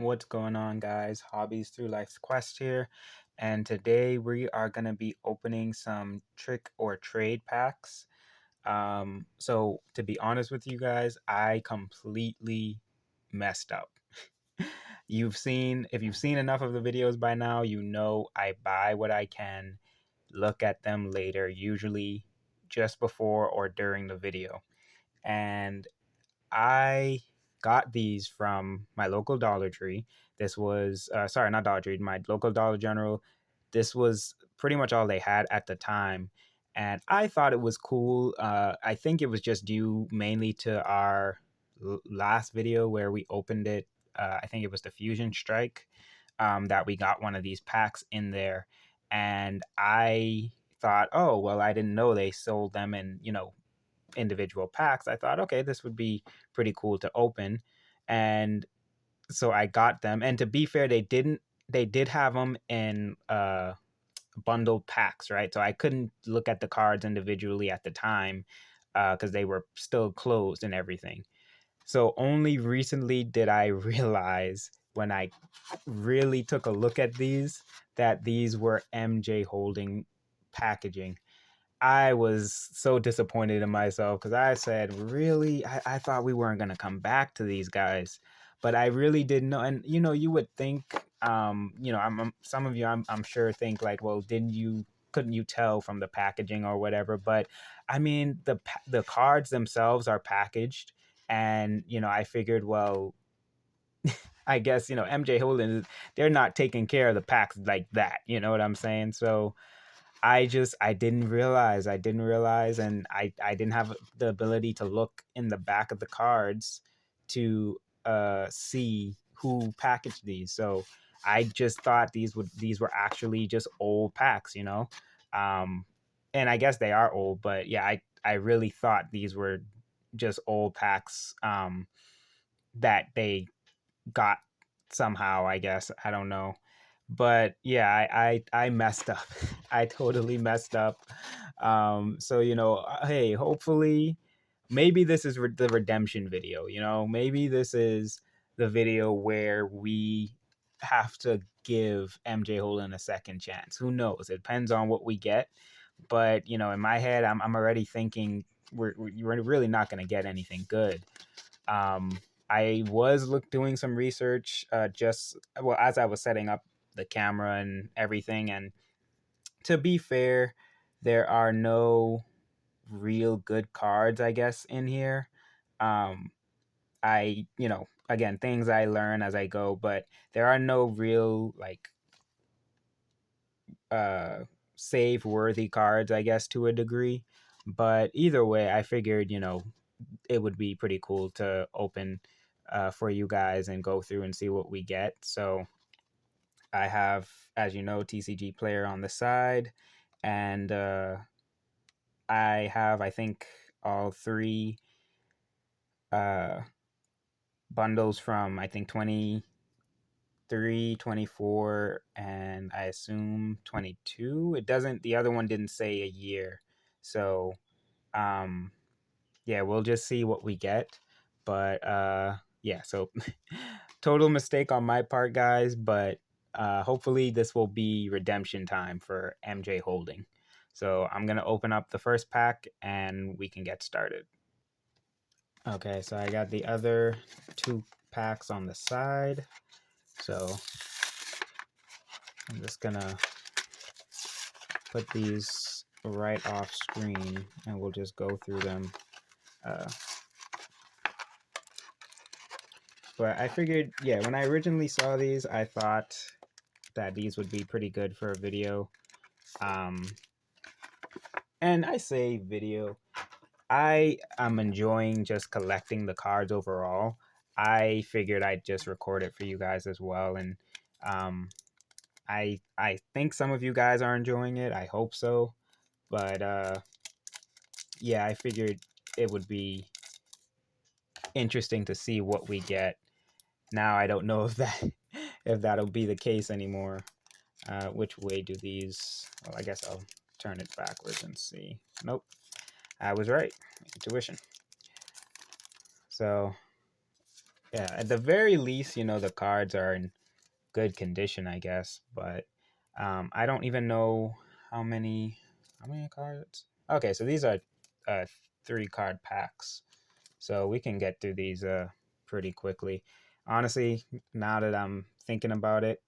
What's going on, guys? Hobbies Through Life's Quest here, and today we are going to be opening some trick or trade packs. So to be honest with you guys, I completely messed up. If you've seen enough of the videos by now, you know I buy what I can, look at them later, usually just before or during the video. And I got these from my local Dollar Tree. This was, sorry, not Dollar Tree, my local Dollar General. This was pretty much all they had at the time. And I thought it was cool. I think it was just due mainly to our last video where we opened it. I think it was the Fusion Strike that we got one of these packs in there. And I thought, oh, well, I didn't know they sold them in, individual packs. I thought, okay, this would be pretty cool to open. And so I got them. And to be fair, they did have them in bundled packs, right? So I couldn't look at the cards individually at the time because they were still closed and everything. So only recently did I realize when I really took a look at these that these were MJ Holding packaging. I was so disappointed in myself because I said, really? I thought we weren't going to come back to these guys. But I really didn't know. And, you would think, some of you, I'm sure, think like, well, couldn't you tell from the packaging or whatever? But I mean, the cards themselves are packaged. And, I figured, well, I guess, MJ Holding, they're not taking care of the packs like that. You know what I'm saying? So, I didn't realize and I didn't have the ability to look in the back of the cards to see who packaged these. So I just thought these were actually just old packs. Um and I guess they are old, but yeah, I really thought these were just old packs that they got somehow, I guess. I don't know. But yeah, I messed up. I totally messed up. So hey, hopefully, maybe this is the redemption video. Maybe this is the video where we have to give MJ Holden a second chance. Who knows? It depends on what we get. But in my head, I'm already thinking we're really not going to get anything good. Um, I was doing some research just well as I was setting up the camera and everything. And to be fair, there are no real good cards, I guess, in here. Um, again, things I learn as I go, but there are no real like uh save worthy cards, I guess, to a degree. But either way, I figured, it would be pretty cool to open for you guys and go through and see what we get. So I have, as you know, TCG Player on the side, and I have, I think, all three uh, bundles from, I think, 23, 24, and I assume 22. The other one didn't say a year. So, um, yeah, we'll just see what we get. But yeah, so total mistake on my part, guys, but hopefully this will be redemption time for MJ Holding. So I'm going to open up the first pack and we can get started. Okay, so I got the other two packs on the side. So I'm just going to put these right off screen and we'll just go through them. But I figured, yeah, when I originally saw these, I thought that these would be pretty good for a video. And I say video, I am enjoying just collecting the cards overall. I figured I'd just record it for you guys as well. And um, I think some of you guys are enjoying it. I hope so. But yeah, I figured it would be interesting to see what we get. Now I don't know if that'll be the case anymore. Which way do these? Well, I guess I'll turn it backwards and see. Nope, I was right. Intuition. So yeah, at the very least, the cards are in good condition, I guess. But I don't even know how many cards. Okay, so these are uh, 3 card packs, so we can get through these pretty quickly. Honestly, now that I'm thinking about it,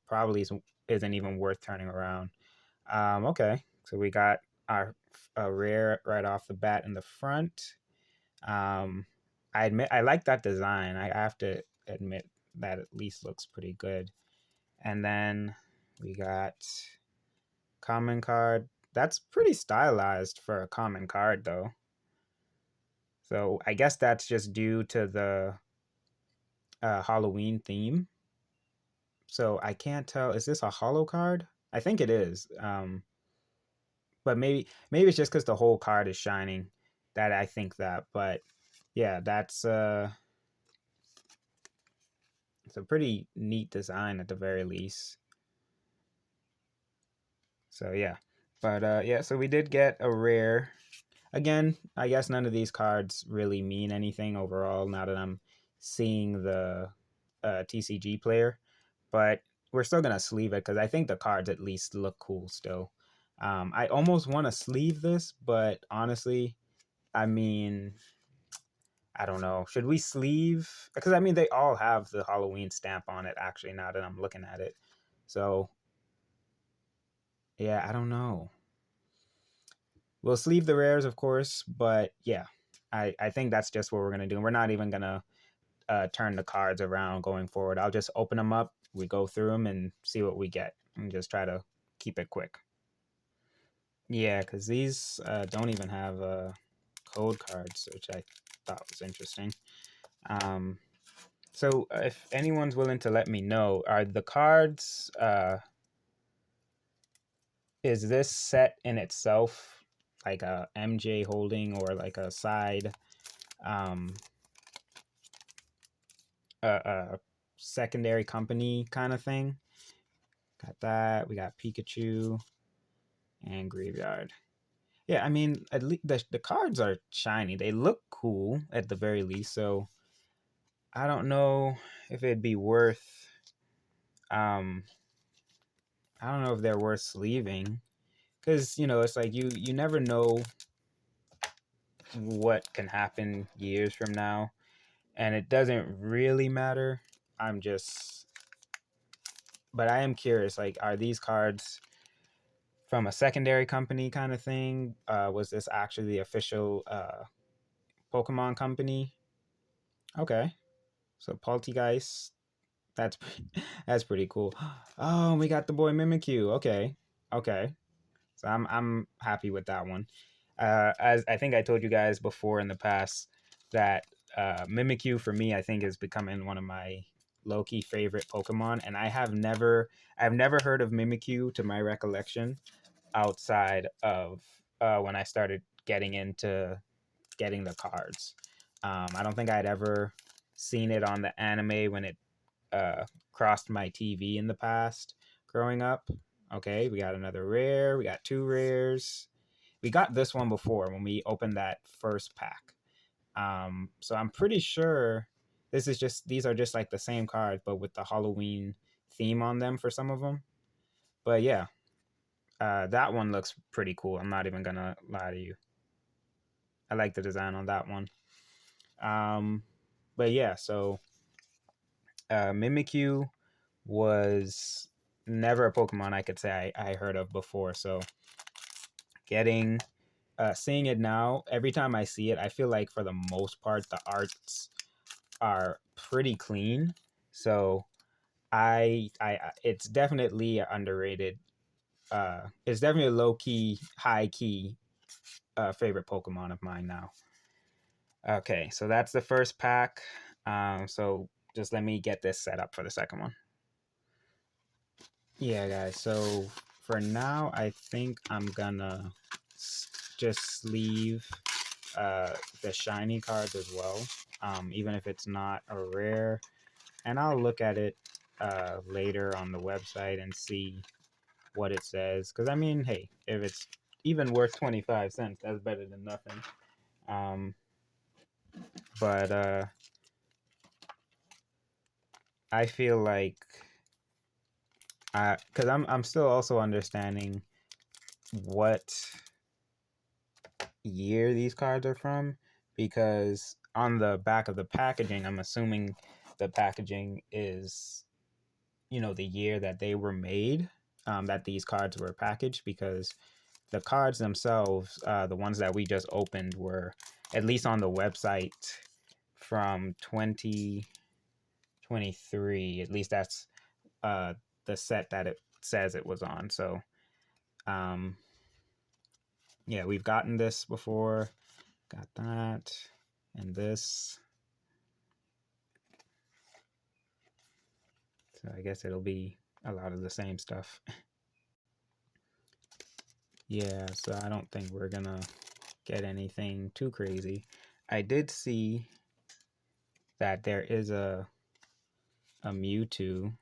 probably isn't even worth turning around. Okay, so we got our a rare right off the bat in the front. Um, I admit I like that design. I have to admit that at least looks pretty good. And then we got common card. That's pretty stylized for a common card, though. So I guess that's just due to the Halloween theme. So I can't tell. Is this a holo card? I think it is. But maybe it's just because the whole card is shining that I think that. But yeah, that's it's a pretty neat design at the very least. So yeah, but yeah, so we did get a rare. Again, I guess none of these cards really mean anything overall now that I'm seeing the TCG player, but we're still gonna sleeve it because I think the cards at least look cool still. I almost want to sleeve this, but honestly, I mean, I don't know. Should we sleeve? Because I mean, they all have the Halloween stamp on it. Actually, now that I'm looking at it, so yeah, I don't know. We'll sleeve the rares, of course, but yeah, I think that's just what we're gonna do. We're not even gonna turn the cards around going forward. I'll just open them up. We go through them and see what we get, and just try to keep it quick. Yeah, because these don't even have code cards, which I thought was interesting. Um, so if anyone's willing to let me know, are the cards? Is this set in itself like a MJ holding or like a side? Um, a secondary company kind of thing. Got that. We got Pikachu and Graveyard. Yeah, I mean, at least the cards are shiny. They look cool at the very least. So I don't know if it'd be worth. Um, I don't know if they're worth sleeving because it's like you never know what can happen years from now, and it doesn't really matter. I'm just, but I am curious. Like, are these cards from a secondary company kind of thing? Was this actually the official Pokemon company? Okay, so Poltegeist. That's that's pretty cool. Oh, we got the boy Mimikyu. Okay, okay. So I'm happy with that one. As I think I told you guys before in the past that Mimikyu for me I think is becoming one of my low key favorite Pokemon, and I've never heard of Mimikyu to my recollection outside of when I started getting into getting the cards. I don't think I'd ever seen it on the anime when it crossed my TV in the past growing up. Okay, we got another rare. We got 2 rares. We got this one before when we opened that first pack. So I'm pretty sure these are just like the same cards, but with the Halloween theme on them for some of them. But yeah, that one looks pretty cool. I'm not even gonna lie to you. I like the design on that one. Um, but yeah, so Mimikyu was never a Pokemon I could say I heard of before. So getting seeing it now, every time I see it, I feel like for the most part the arts are pretty clean. So I it's definitely underrated. It's definitely a low key, high key favorite Pokemon of mine now. Okay, so that's the first pack. So just let me get this set up for the second one. Yeah, guys. So for now, I think I'm gonna just sleeve the shiny cards as well, even if it's not a rare. And I'll look at it later on the website and see what it says. Because I mean, hey, if it's even worth 25 cents, that's better than nothing. Um, but I feel like because I'm still also understanding what year these cards are from, because on the back of the packaging, I'm assuming the packaging is, the year that they were made, that these cards were packaged, because the cards themselves, the ones that we just opened, were, at least on the website, from 2023. At least that's uh, the set that it says it was on. So, um, yeah, we've gotten this before. Got that and this. So I guess it'll be a lot of the same stuff. Yeah, so I don't think we're gonna get anything too crazy. I did see that there is a Mewtwo.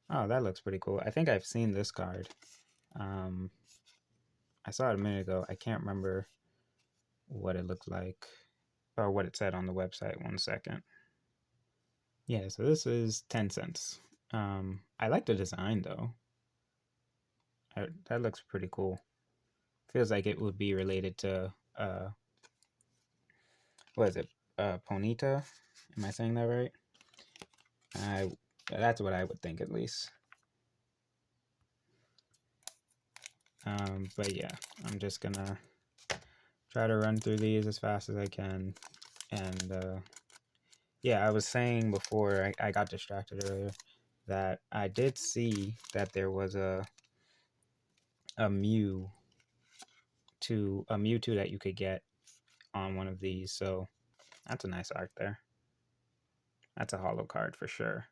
Oh, that looks pretty cool. I think I've seen this card. Um, I saw it a minute ago. I can't remember what it looked like or what it said on the website. One second. Yeah, so this is 10 cents. I like the design though. That looks pretty cool. Feels like it would be related to what is it? Ponita? Am I saying that right? I That's what I would think, at least. But yeah, I'm just gonna try to run through these as fast as I can. And yeah, I was saying before I got distracted earlier that I did see that there was a Mewtwo that you could get on one of these. So that's a nice art there. That's a holo card for sure.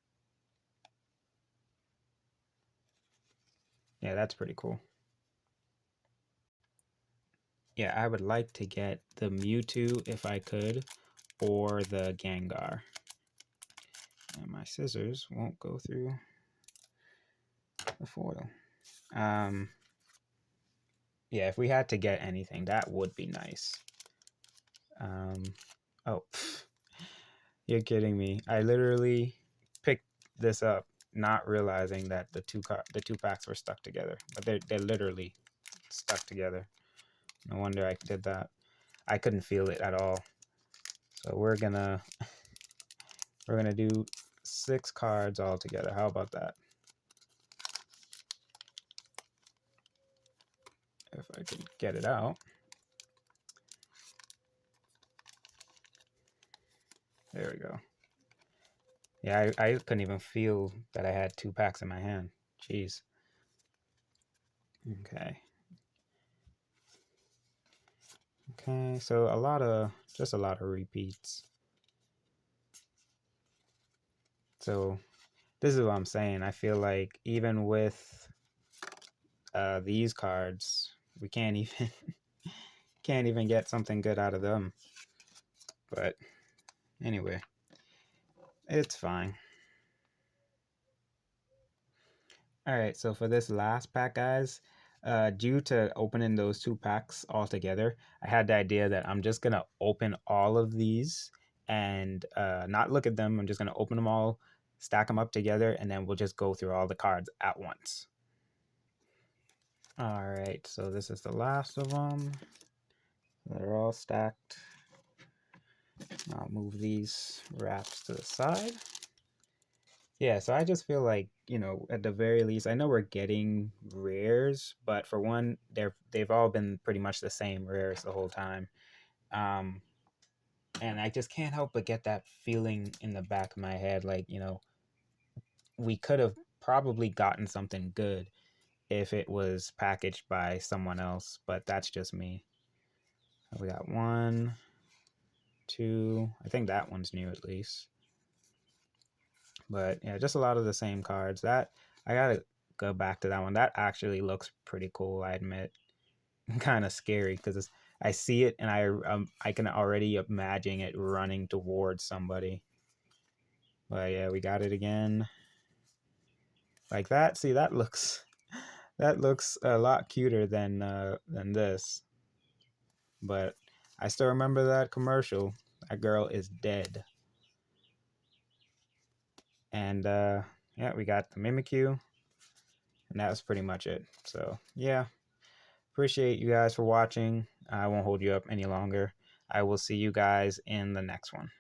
Yeah, that's pretty cool. Yeah, I would like to get the Mewtwo if I could, or the Gengar. And my scissors won't go through the foil. Um, yeah, if we had to get anything, that would be nice. Oh, you're kidding me. I literally picked this up, not realizing that the two packs were stuck together. But they're literally stuck together. No wonder I did that. I couldn't feel it at all. So we're gonna do 6 cards all together. How about that? If I can get it out. There we go. Yeah, I couldn't even feel that I had 2 packs in my hand. Jeez. Okay. Okay, so just a lot of repeats. So this is what I'm saying. I feel like even with these cards, we can't even can't even get something good out of them. But anyway, it's fine. All right, so for this last pack, guys, due to opening those 2 packs all together, I had the idea that I'm just gonna open all of these and not look at them. I'm just gonna open them all, stack them up together, and then we'll just go through all the cards at once. All right, so this is the last of them. They're all stacked. I'll move these wraps to the side. Yeah, so I just feel like, at the very least, I know we're getting rares, but for one, they've all been pretty much the same rares the whole time. Um, and I just can't help but get that feeling in the back of my head, like, we could have probably gotten something good if it was packaged by someone else, but that's just me. We got 1, 2. I think that one's new at least. But yeah, just a lot of the same cards. That I gotta go back to that one. That actually looks pretty cool, I admit. Kind of scary because I see it and I can already imagine it running towards somebody. But yeah, we got it again. Like that. See, that looks a lot cuter than this. But I still remember that commercial. That girl is dead. And yeah, we got the Mimikyu, and that was pretty much it. So yeah, appreciate you guys for watching. I won't hold you up any longer. I will see you guys in the next one.